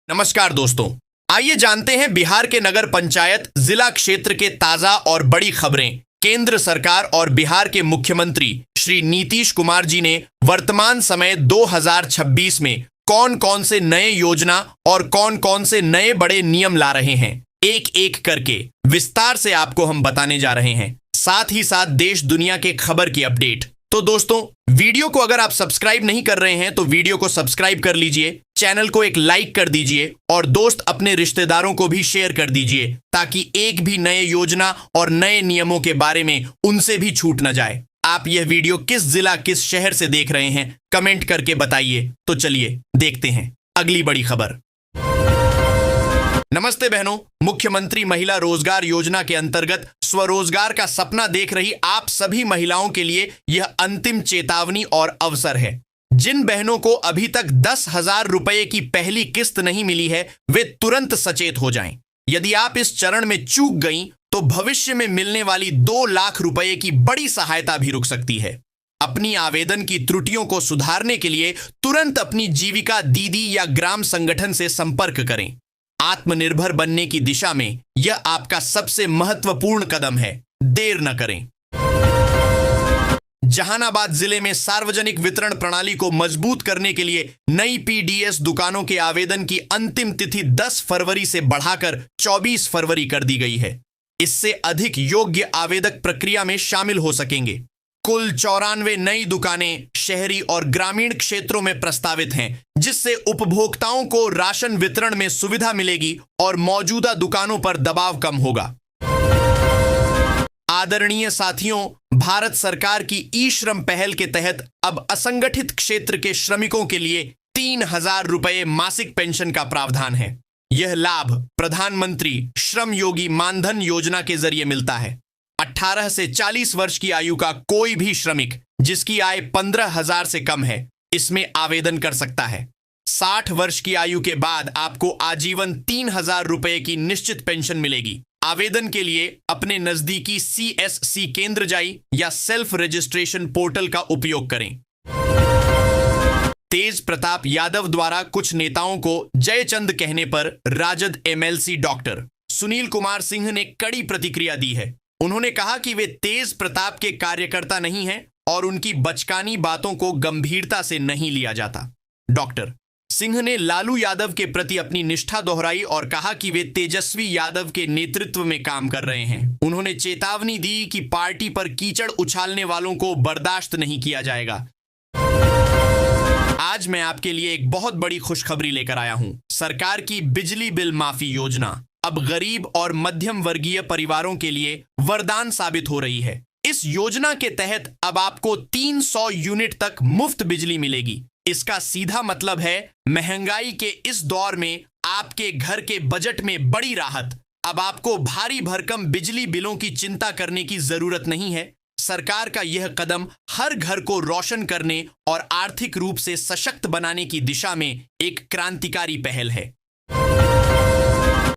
नमस्कार दोस्तों, आइए जानते हैं बिहार के नगर पंचायत जिला क्षेत्र के ताजा और बड़ी खबरें। केंद्र सरकार और बिहार के मुख्यमंत्री श्री नीतीश कुमार जी ने वर्तमान समय 2026 में कौन कौन से नए योजना और कौन कौन से नए बड़े नियम ला रहे हैं, एक एक करके विस्तार से आपको हम बताने जा रहे हैं। साथ ही साथ देश दुनिया के खबर की अपडेट। तो दोस्तों, वीडियो को अगर आप सब्सक्राइब नहीं कर रहे हैं तो वीडियो को सब्सक्राइब कर लीजिए, चैनल को एक लाइक कर दीजिए और दोस्त अपने रिश्तेदारों को भी शेयर कर दीजिए ताकि एक भी नए योजना और नए नियमों के बारे में उनसे भी छूट न जाए। आप यह वीडियो किस जिला किस शहर से देख रहे हैं कमेंट करके बताइए। तो चलिए देखते हैं अगली बड़ी खबर। नमस्ते बहनों, मुख्यमंत्री महिला रोजगार योजना के अंतर्गत स्वरोजगार का सपना देख रही आप सभी महिलाओं के लिए यह अंतिम चेतावनी और अवसर है। जिन बहनों को अभी तक 10,000 रुपए की पहली किस्त नहीं मिली है वे तुरंत सचेत हो जाएं। यदि आप इस चरण में चूक गईं तो भविष्य में मिलने वाली 2 लाख रुपए की बड़ी सहायता भी रुक सकती है। अपनी आवेदन की त्रुटियों को सुधारने के लिए तुरंत अपनी जीविका दीदी या ग्राम संगठन से संपर्क करें। आत्मनिर्भर बनने की दिशा में यह आपका सबसे महत्वपूर्ण कदम है। देर न करें। जहानाबाद जिले में सार्वजनिक वितरण प्रणाली को मजबूत करने के लिए नई पीडीएस दुकानों के आवेदन की अंतिम तिथि 10 फरवरी से बढ़ाकर 24 फरवरी कर दी गई है। इससे अधिक योग्य आवेदक प्रक्रिया में शामिल हो सकेंगे। कुल 94 नई दुकानें शहरी और ग्रामीण क्षेत्रों में प्रस्तावित हैं, जिससे उपभोक्ताओं को राशन वितरण में सुविधा मिलेगी और मौजूदा दुकानों पर दबाव कम होगा। आदरणीय साथियों, भारत सरकार की ई श्रम पहल के तहत अब असंगठित क्षेत्र के श्रमिकों के लिए 3,000 रुपए मासिक पेंशन का प्रावधान है। यह लाभ प्रधानमंत्री श्रम योगी मानधन योजना के जरिए मिलता है। 18 से 40 वर्ष की आयु का कोई भी श्रमिक जिसकी आय 15,000 से कम है इसमें आवेदन कर सकता है। 60 वर्ष की आयु के बाद आपको आजीवन 3,000 रुपए की निश्चित पेंशन मिलेगी। आवेदन के लिए अपने नजदीकी CSC केंद्र जाइए या सेल्फ रजिस्ट्रेशन पोर्टल का उपयोग करें। तेज प्रताप यादव द्वारा कुछ नेताओं को जयचंद कहने पर राजद MLC डॉक्टर सुनील कुमार सिंह ने कड़ी प्रतिक्रिया दी है। उन्होंने कहा कि वे तेज प्रताप के कार्यकर्ता नहीं हैं और उनकी बचकानी बातों को गंभीरता से नहीं लिया जाता। डॉक्टर सिंह ने लालू यादव के प्रति अपनी निष्ठा दोहराई और कहा कि वे तेजस्वी यादव के नेतृत्व में काम कर रहे हैं। उन्होंने चेतावनी दी कि पार्टी पर कीचड़ उछालने वालों को बर्दाश्त नहीं किया जाएगा। आज मैं आपके लिए एक बहुत बड़ी खुशखबरी लेकर आया हूं। सरकार की बिजली बिल माफी योजना अब गरीब और मध्यम वर्गीय परिवारों के लिए वरदान साबित हो रही है। इस योजना के तहत अब आपको 300 यूनिट तक मुफ्त बिजली मिलेगी। इसका सीधा मतलब है महंगाई के इस दौर में आपके घर के बजट में बड़ी राहत। अब आपको भारी भरकम बिजली बिलों की चिंता करने की जरूरत नहीं है। सरकार का यह कदम हर घर को रोशन करने और आर्थिक रूप से सशक्त बनाने की दिशा में एक क्रांतिकारी पहल है।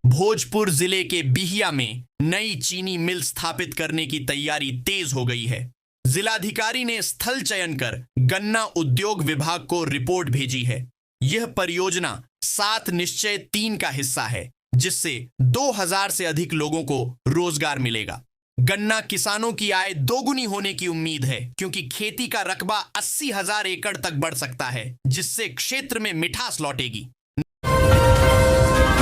भोजपुर जिले के बिहिया में नई चीनी मिल स्थापित करने की तैयारी तेज हो गई है। जिलाधिकारी ने स्थल चयन कर गन्ना उद्योग विभाग को रिपोर्ट भेजी है। यह परियोजना 7 निश्चय 3 का हिस्सा है, जिससे 2,000 से अधिक लोगों को रोजगार मिलेगा। गन्ना किसानों की आय दोगुनी होने की उम्मीद है, क्योंकि खेती का रकबा 80,000 एकड़ तक बढ़ सकता है, जिससे क्षेत्र में मिठास लौटेगी।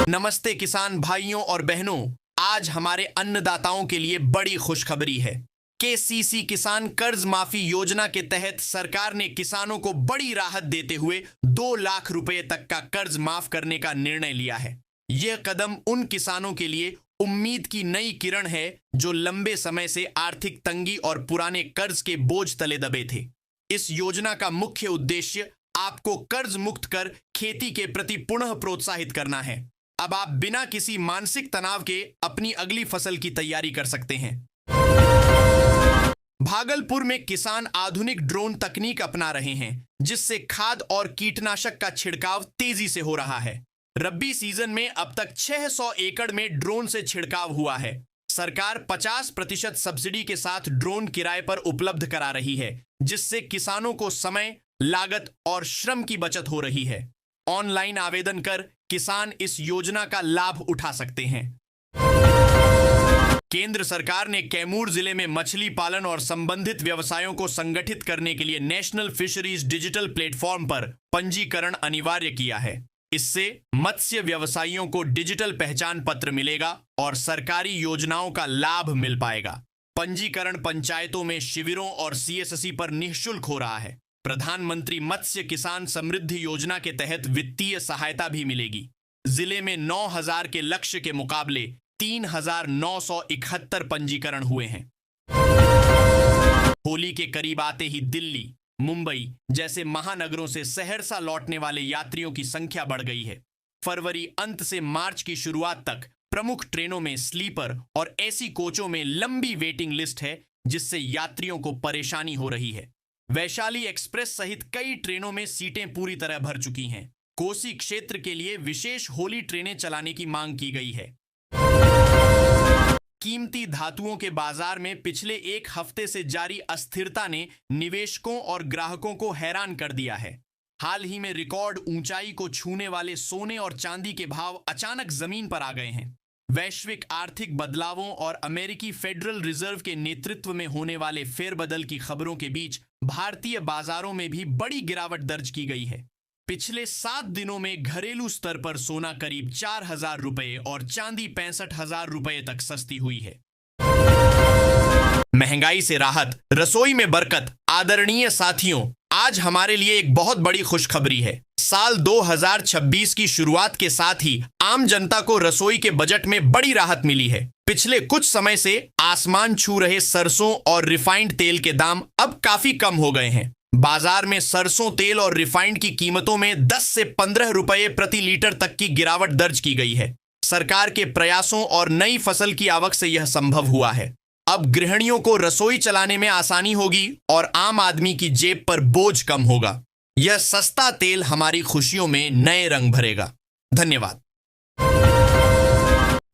नमस्ते किसान भाइयों और बहनों, आज हमारे अन्नदाताओं के लिए बड़ी खुशखबरी है। KCC किसान कर्ज माफी योजना के तहत सरकार ने किसानों को बड़ी राहत देते हुए 2 लाख रुपए तक का कर्ज माफ करने का निर्णय लिया है। यह कदम उन किसानों के लिए उम्मीद की नई किरण है जो लंबे समय से आर्थिक तंगी और पुराने कर्ज के बोझ तले दबे थे। इस योजना का मुख्य उद्देश्य आपको कर्ज मुक्त कर खेती के प्रति पुनः प्रोत्साहित करना है। अब आप बिना किसी मानसिक तनाव के अपनी अगली फसल की तैयारी कर सकते हैं। भागलपुर में किसान आधुनिक ड्रोन तकनीक अपना रहे हैं, जिससे खाद और कीटनाशक का छिड़काव तेजी से हो रहा है। रब्बी सीजन में अब तक 600 एकड़ में ड्रोन से छिड़काव हुआ है। सरकार 50% सब्सिडी के साथ ड्रोन किराए पर उपलब्ध करा रही है, जिससे किसानों को समय, लागत और श्रम की बचत हो रही है। ऑनलाइन आवेदन कर किसान इस योजना का लाभ उठा सकते हैं। केंद्र सरकार ने कैमूर जिले में मछली पालन और संबंधित व्यवसायों को संगठित करने के लिए नेशनल फिशरीज डिजिटल प्लेटफॉर्म पर पंजीकरण अनिवार्य किया है। इससे मत्स्य व्यवसायियों को डिजिटल पहचान पत्र मिलेगा और सरकारी योजनाओं का लाभ मिल पाएगा। पंजीकरण पंचायतों में शिविरों और सीएससी पर निःशुल्क हो रहा है। प्रधानमंत्री मत्स्य किसान समृद्धि योजना के तहत वित्तीय सहायता भी मिलेगी। जिले में 9,000 के लक्ष्य के मुकाबले 3,971 पंजीकरण हुए हैं। होली के करीब आते ही दिल्ली, मुंबई जैसे महानगरों से सहरसा लौटने वाले यात्रियों की संख्या बढ़ गई है। फरवरी अंत से मार्च की शुरुआत तक प्रमुख ट्रेनों में स्लीपर और एसी कोचों में लंबी वेटिंग लिस्ट है, जिससे यात्रियों को परेशानी हो रही है। वैशाली एक्सप्रेस सहित कई ट्रेनों में सीटें पूरी तरह भर चुकी हैं। कोसी क्षेत्र के लिए विशेष होली ट्रेनें चलाने की मांग की गई है। कीमती धातुओं के बाजार में पिछले एक हफ्ते से जारी अस्थिरता ने निवेशकों और ग्राहकों को हैरान कर दिया है। हाल ही में रिकॉर्ड ऊंचाई को छूने वाले सोने और चांदी के भाव अचानक जमीन पर आ गए हैं। वैश्विक आर्थिक बदलावों और अमेरिकी फेडरल रिजर्व के नेतृत्व में होने वाले फेरबदल की खबरों के बीच भारतीय बाजारों में भी बड़ी गिरावट दर्ज की गई है। पिछले 7 दिनों में घरेलू स्तर पर सोना करीब 4,000 रुपए और चांदी 65,000 रुपए तक सस्ती हुई है। महंगाई से राहत, रसोई में बरकत। आदरणीय साथियों, आज हमारे लिए एक बहुत बड़ी खुशखबरी है। साल 2026 की शुरुआत के साथ ही आम जनता को रसोई के बजट में बड़ी राहत मिली है। पिछले कुछ समय से आसमान छू रहे सरसों और रिफाइंड तेल के दाम अब काफी कम हो गए हैं। बाजार में सरसों तेल और रिफाइंड की कीमतों में 10 से 15 रुपए प्रति लीटर तक की गिरावट दर्ज की गई है। सरकार के प्रयासों और नई फसल की आवक से यह संभव हुआ है। अब गृहिणियों को रसोई चलाने में आसानी होगी और आम आदमी की जेब पर बोझ कम होगा। यह सस्ता तेल हमारी खुशियों में नए रंग भरेगा। धन्यवाद।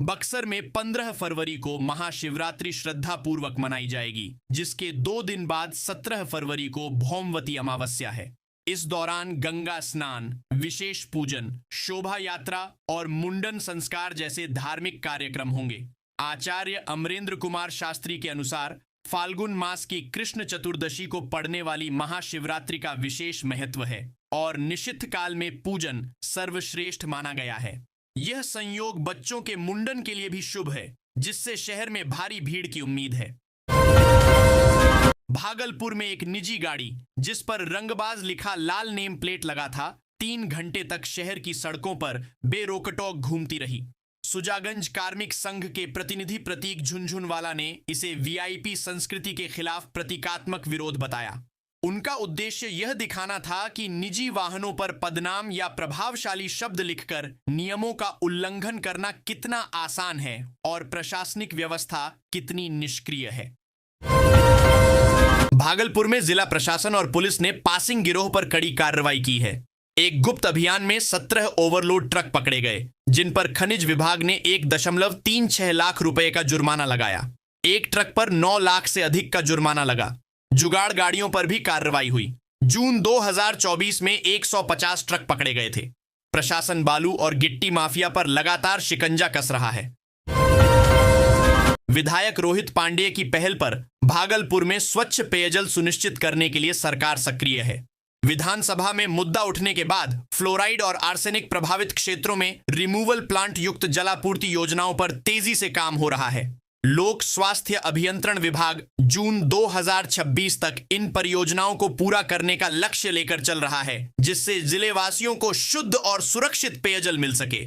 बक्सर में 15 फरवरी को महाशिवरात्रि श्रद्धापूर्वक मनाई जाएगी, जिसके 2 दिन बाद 17 फरवरी को भौमवती अमावस्या है। इस दौरान गंगा स्नान, विशेष पूजन, शोभा यात्रा और मुंडन संस्कार जैसे धार्मिक कार्यक्रम होंगे। आचार्य अमरेंद्र कुमार शास्त्री के अनुसार फाल्गुन मास की कृष्ण चतुर्दशी को पड़ने वाली महाशिवरात्रि का विशेष महत्व है और निषिद्ध काल में पूजन सर्वश्रेष्ठ माना गया है। यह संयोग बच्चों के मुंडन के लिए भी शुभ है, जिससे शहर में भारी भीड़ की उम्मीद है। भागलपुर में एक निजी गाड़ी जिस पर रंगबाज लिखा लाल नेम प्लेट लगा था, 3 घंटे तक शहर की सड़कों पर बेरोकटोक घूमती रही। सुजागंज कार्मिक संघ के प्रतिनिधि प्रतीक झुनझुनवाला ने इसे वीआईपी संस्कृति के खिलाफ प्रतीकात्मक विरोध बताया। उनका उद्देश्य यह दिखाना था कि निजी वाहनों पर पदनाम या प्रभावशाली शब्द लिखकर नियमों का उल्लंघन करना कितना आसान है और प्रशासनिक व्यवस्था कितनी निष्क्रिय है। भागलपुर में जिला प्रशासन और पुलिस ने पासिंग गिरोह पर कड़ी कार्रवाई की है। एक गुप्त अभियान में 17 ओवरलोड ट्रक पकड़े गए, जिन पर खनिज विभाग ने 1.36 लाख रुपए का जुर्माना लगाया। एक ट्रक पर 9 लाख से अधिक का जुर्माना लगा। जुगाड़ गाड़ियों पर भी कार्रवाई हुई। जून 2024 में 150 ट्रक पकड़े गए थे। प्रशासन बालू और गिट्टी माफिया पर लगातार शिकंजा कस रहा है। विधायक रोहित पांडेय की पहल पर भागलपुर में स्वच्छ पेयजल सुनिश्चित करने के लिए सरकार सक्रिय है। विधानसभा में मुद्दा उठने के बाद फ्लोराइड और आर्सेनिक प्रभावित क्षेत्रों में रिमूवल प्लांट युक्त जलापूर्ति योजनाओं पर तेजी से काम हो रहा है। लोक स्वास्थ्य अभियंत्रण विभाग जून 2026 तक इन परियोजनाओं को पूरा करने का लक्ष्य लेकर चल रहा है, जिससे जिलेवासियों को शुद्ध और सुरक्षित पेयजल मिल सके।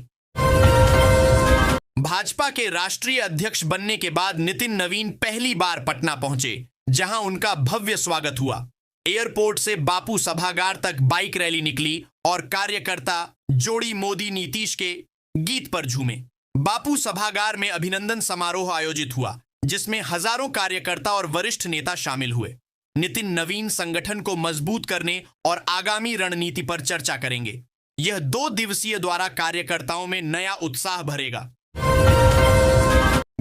भाजपा के राष्ट्रीय अध्यक्ष बनने के बाद नितिन नवीन पहली बार पटना पहुंचे, जहां उनका भव्य स्वागत हुआ। एयरपोर्ट से बापू सभागार तक बाइक रैली निकली और कार्यकर्ता जोड़ी मोदी नीतीश के गीत पर झूमे। बापू सभागार में अभिनंदन समारोह आयोजित हुआ, जिसमें हजारों कार्यकर्ता और वरिष्ठ नेता शामिल हुए। नितिन नवीन संगठन को मजबूत करने और आगामी रणनीति पर चर्चा करेंगे। यह 2 दिवसीय द्वारा कार्यकर्ताओं में नया उत्साह भरेगा।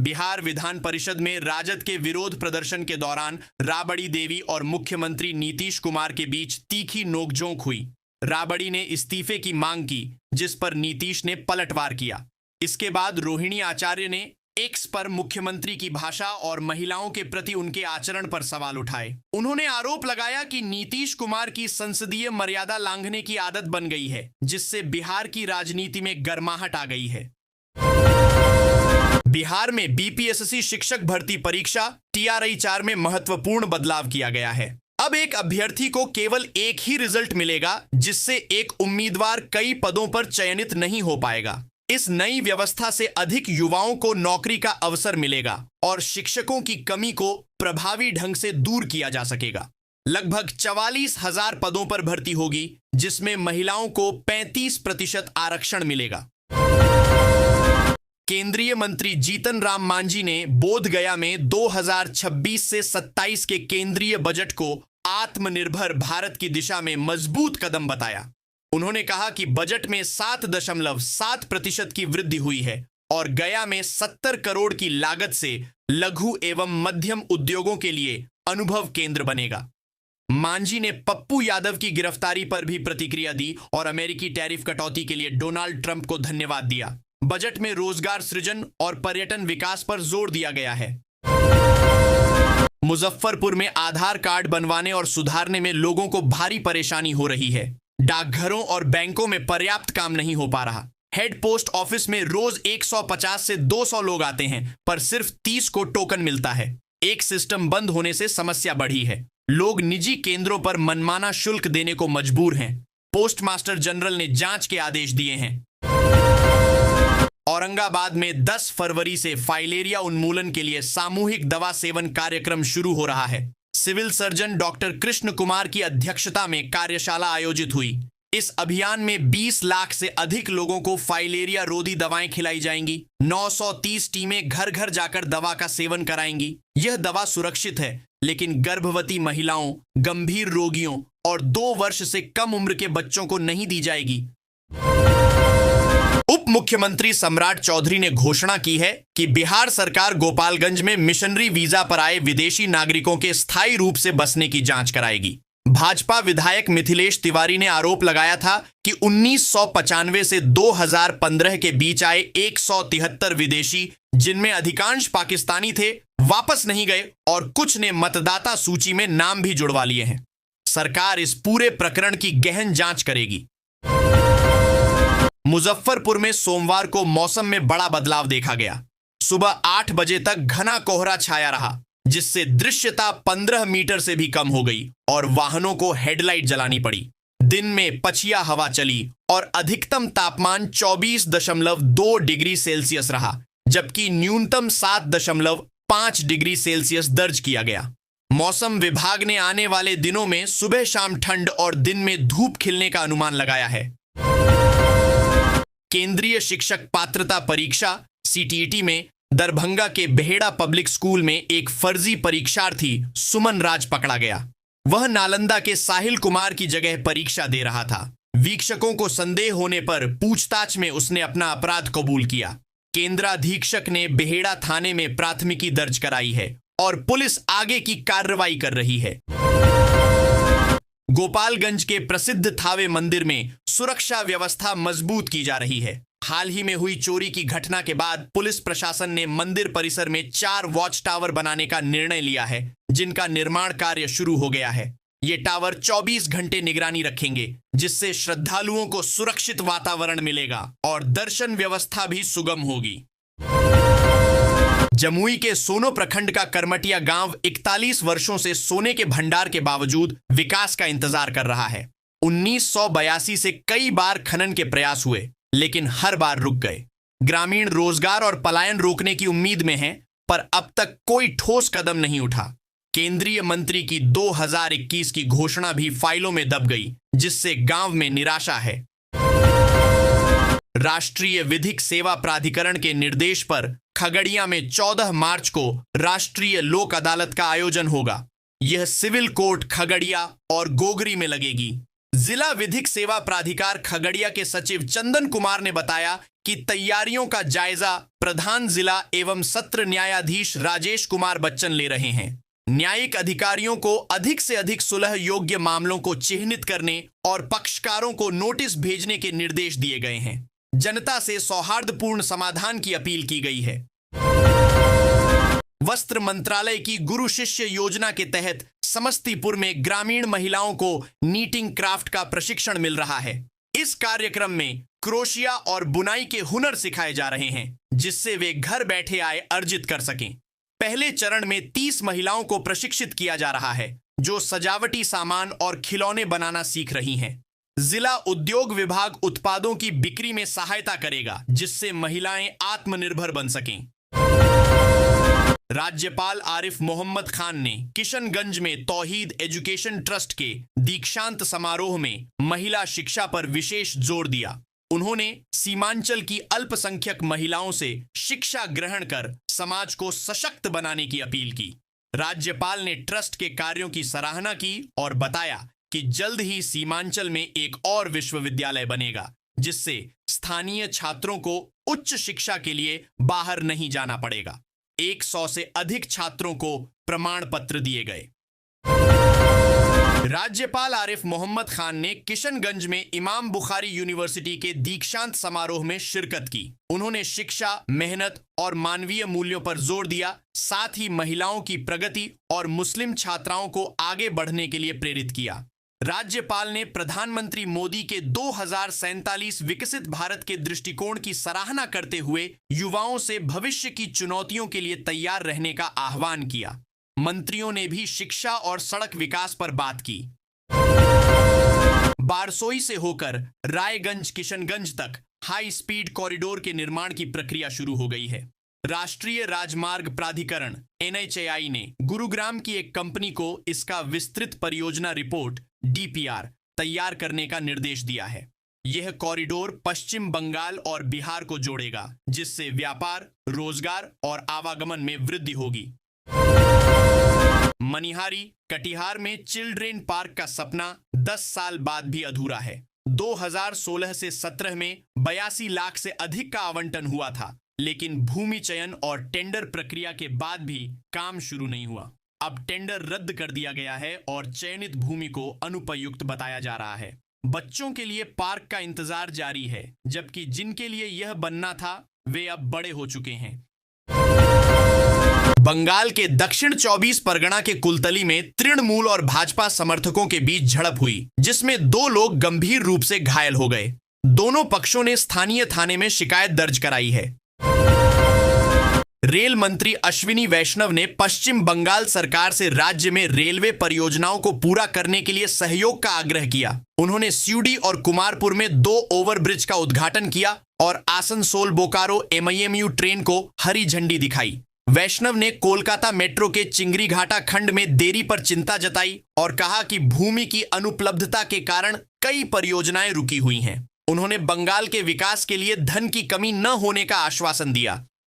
बिहार विधान परिषद में राजद के विरोध प्रदर्शन के दौरान राबड़ी देवी और मुख्यमंत्री नीतीश कुमार के बीच तीखी नोकझोंक हुई। राबड़ी ने इस्तीफे की मांग की, जिस पर नीतीश ने पलटवार किया। इसके बाद रोहिणी आचार्य ने एक्स पर मुख्यमंत्री की भाषा और महिलाओं के प्रति उनके आचरण पर सवाल उठाए। उन्होंने आरोप लगाया कि नीतीश कुमार की संसदीय मर्यादा लांघने की आदत बन गई है, जिससे बिहार की राजनीति में गर्माहट आ गई है। बिहार में बीपीएससी शिक्षक भर्ती परीक्षा TRI 4 में महत्वपूर्ण बदलाव किया गया है। अब एक अभ्यर्थी को केवल एक ही रिजल्ट मिलेगा, जिससे एक उम्मीदवार कई पदों पर चयनित नहीं हो पाएगा। इस नई व्यवस्था से अधिक युवाओं को नौकरी का अवसर मिलेगा और शिक्षकों की कमी को प्रभावी ढंग से दूर किया जा सकेगा। लगभग 44,000 पदों पर भर्ती होगी, जिसमें महिलाओं को 35% आरक्षण मिलेगा। केंद्रीय मंत्री जीतन राम मांझी ने बोधगया में 2026 से 27 के केंद्रीय बजट को आत्मनिर्भर भारत की दिशा में मजबूत कदम बताया। उन्होंने कहा कि बजट में 7.7% की वृद्धि हुई है और गया में 70 करोड़ की लागत से लघु एवं मध्यम उद्योगों के लिए अनुभव केंद्र बनेगा। मांझी ने पप्पू यादव की गिरफ्तारी पर भी प्रतिक्रिया दी और अमेरिकी टैरिफ कटौती के लिए डोनाल्ड ट्रंप को धन्यवाद दिया। बजट में रोजगार सृजन और पर्यटन विकास पर जोर दिया गया है। मुजफ्फरपुर में आधार कार्ड बनवाने और सुधारने में लोगों को भारी परेशानी हो रही है। डाकघरों और बैंकों में पर्याप्त काम नहीं हो पा रहा। हेड पोस्ट ऑफिस में रोज 150 से 200 लोग आते हैं, पर सिर्फ 30 को टोकन मिलता है। एक सिस्टम बंद होने से समस्या बढ़ी है। लोग निजी केंद्रों पर मनमाना शुल्क देने को मजबूर हैं। पोस्टमास्टर जनरल ने जांच के आदेश दिए हैं। औरंगाबाद में 10 फरवरी से फाइलेरिया उन्मूलन के लिए सामूहिक दवा सेवन कार्यक्रम शुरू हो रहा है। Civil surgeon doctor Krishna Kumar की अध्यक्षता में कार्यशाला आयोजित हुई। इस अभियान में 20 लाख से अधिक लोगों को फाइलेरिया रोधी दवाएं खिलाई जाएंगी। 930 टीमें घर घर जाकर दवा का सेवन कराएंगी। यह दवा सुरक्षित है, लेकिन गर्भवती महिलाओं, गंभीर रोगियों और 2 वर्ष से कम उम्र के बच्चों को नहीं दी जाएगी। उप मुख्यमंत्री सम्राट चौधरी ने घोषणा की है कि बिहार सरकार गोपालगंज में मिशनरी वीजा पर आए विदेशी नागरिकों के स्थायी रूप से बसने की जांच कराएगी। भाजपा विधायक मिथिलेश तिवारी ने आरोप लगाया था कि 1995 से 2015 के बीच आए 173 विदेशी, जिनमें अधिकांश पाकिस्तानी थे, वापस नहीं गए और कुछ ने मतदाता सूची में नाम भी जुड़वा लिए हैं। सरकार इस पूरे प्रकरण की गहन जांच करेगी। मुजफ्फरपुर में सोमवार को मौसम में बड़ा बदलाव देखा गया। सुबह 8 बजे तक घना कोहरा छाया रहा, जिससे दृश्यता 15 मीटर से भी कम हो गई और वाहनों को हेडलाइट जलानी पड़ी। दिन में पछिया हवा चली और अधिकतम तापमान 24.2 डिग्री सेल्सियस रहा, जबकि न्यूनतम 7.5 डिग्री सेल्सियस दर्ज किया गया। मौसम विभाग ने आने वाले दिनों में सुबह शाम ठंड और दिन में धूप खिलने का अनुमान लगाया है। केंद्रीय शिक्षक पात्रता परीक्षा CTET में दरभंगा के बेहेड़ा पब्लिक स्कूल में एक फर्जी परीक्षार्थी सुमन राज पकड़ा गया। वह नालंदा के साहिल कुमार की जगह परीक्षा दे रहा था। वीक्षकों को संदेह होने पर पूछताछ में उसने अपना अपराध कबूल किया। केंद्राधीक्षक ने बेहेड़ा थाने में प्राथमिकी दर्ज कराई है और पुलिस आगे की कार्रवाई कर रही है। गोपालगंज के प्रसिद्ध थावे मंदिर में सुरक्षा व्यवस्था मजबूत की जा रही है। हाल ही में हुई चोरी की घटना के बाद पुलिस प्रशासन ने मंदिर परिसर में 4 वॉच टावर बनाने का निर्णय लिया है, जिनका निर्माण कार्य शुरू हो गया है। ये टावर 24 घंटे निगरानी रखेंगे, जिससे श्रद्धालुओं को सुरक्षित वातावरण मिलेगा और दर्शन व्यवस्था भी सुगम होगी। जमुई के सोनो प्रखंड का करमटिया गांव 41 वर्षों से सोने के भंडार के बावजूद विकास का इंतजार कर रहा है। 1982 से कई बार खनन के प्रयास हुए, लेकिन हर बार रुक गए। ग्रामीण रोजगार और पलायन रोकने की उम्मीद में हैं, पर अब तक कोई ठोस कदम नहीं उठा। केंद्रीय मंत्री की 2021 की घोषणा भी फाइलों में दब गई, जिससे गांव में निराशा है। राष्ट्रीय विधिक सेवा प्राधिकरण के निर्देश पर खगड़िया में 14 मार्च को राष्ट्रीय लोक अदालत का आयोजन होगा। यह सिविल कोर्ट खगड़िया और गोगरी में लगेगी। जिला विधिक सेवा प्राधिकार खगड़िया के सचिव चंदन कुमार ने बताया कि तैयारियों का जायजा प्रधान जिला एवं सत्र न्यायाधीश राजेश कुमार बच्चन ले रहे हैं। न्यायिक अधिकारियों को अधिक से अधिक सुलह योग्य मामलों को चिह्नित करने और पक्षकारों को नोटिस भेजने के निर्देश दिए गए हैं। जनता से सौहार्दपूर्ण समाधान की अपील की गई है। वस्त्र मंत्रालय की गुरु शिष्य योजना के तहत समस्तीपुर में ग्रामीण महिलाओं को नीटिंग क्राफ्ट का प्रशिक्षण मिल रहा है। इस कार्यक्रम में क्रोशिया और बुनाई के हुनर सिखाए जा रहे हैं, जिससे वे घर बैठे आय अर्जित कर सकें। पहले चरण में 30 महिलाओं को प्रशिक्षित किया जा रहा है, जो सजावटी सामान और खिलौने बनाना सीख रही हैं। जिला उद्योग विभाग उत्पादों की बिक्री में सहायता करेगा, जिससे महिलाएं आत्मनिर्भर बन सकें। राज्यपाल आरिफ मोहम्मद खान ने किशनगंज में तौहीद एजुकेशन ट्रस्ट के दीक्षांत समारोह में महिला शिक्षा पर विशेष जोर दिया। उन्होंने सीमांचल की अल्पसंख्यक महिलाओं से शिक्षा ग्रहण कर समाज को सशक्त बनाने की अपील की। राज्यपाल ने ट्रस्ट के कार्यों की सराहना की और बताया कि जल्द ही सीमांचल में एक और विश्वविद्यालय बनेगा, जिससे स्थानीय छात्रों को उच्च शिक्षा के लिए बाहर नहीं जाना पड़ेगा। 100 से अधिक छात्रों को प्रमाण पत्र दिए गए। राज्यपाल आरिफ मोहम्मद खान ने किशनगंज में इमाम बुखारी यूनिवर्सिटी के दीक्षांत समारोह में शिरकत की। उन्होंने शिक्षा, मेहनत और मानवीय मूल्यों पर जोर दिया, साथ ही महिलाओं की प्रगति और मुस्लिम छात्राओं को आगे बढ़ने के लिए प्रेरित किया। राज्यपाल ने प्रधानमंत्री मोदी के 2047 विकसित भारत के दृष्टिकोण की सराहना करते हुए युवाओं से भविष्य की चुनौतियों के लिए तैयार रहने का आह्वान किया। मंत्रियों ने भी शिक्षा और सड़क विकास पर बात की। बारसोई से होकर रायगंज किशनगंज तक हाई स्पीड कॉरिडोर के निर्माण की प्रक्रिया शुरू हो गई है। राष्ट्रीय राजमार्ग प्राधिकरण NHAI ने गुरुग्राम की एक कंपनी को इसका विस्तृत परियोजना रिपोर्ट DPR तैयार करने का निर्देश दिया है। यह कॉरिडोर पश्चिम बंगाल और बिहार को जोड़ेगा, जिससे व्यापार, रोजगार और आवागमन में वृद्धि होगी। मनिहारी, कटिहार में चिल्ड्रेन पार्क का सपना 10 साल बाद भी अधूरा है। 2016 से 17 में 82 लाख से अधिक का आवंटन हुआ था, लेकिन भूमि चयन और टेंडर प्रक्रिया के बाद भी काम शुरू नहीं हुआ। अब टेंडर रद्द कर दिया गया है और चयनित भूमि को अनुपयुक्त बताया जा रहा है। बच्चों के लिए पार्क का इंतजार जारी है, जबकि जिनके लिए यह बनना था वे अब बड़े हो चुके हैं। बंगाल के दक्षिण 24 परगना के कुलतली में तृणमूल और भाजपा समर्थकों के बीच झड़प हुई, जिसमें 2 लोग गंभीर रूप से घायल हो गए। दोनों पक्षों ने स्थानीय थाने में शिकायत दर्ज कराई है। रेल मंत्री अश्विनी वैष्णव ने पश्चिम बंगाल सरकार से राज्य में रेलवे परियोजनाओं को पूरा करने के लिए सहयोग का आग्रह किया। उन्होंने स्यूडी और कुमारपुर में 2 ओवरब्रिज का उद्घाटन किया और आसनसोल बोकारो MIMU ट्रेन को हरी झंडी दिखाई। वैष्णव ने कोलकाता मेट्रो के चिंगरी घाटा खंड में देरी पर चिंता जताई और कहा कि भूमि की अनुपलब्धता के कारण कई परियोजनाएं रुकी हुई हैं। उन्होंने बंगाल के विकास के लिए धन की कमी न होने का आश्वासन दिया।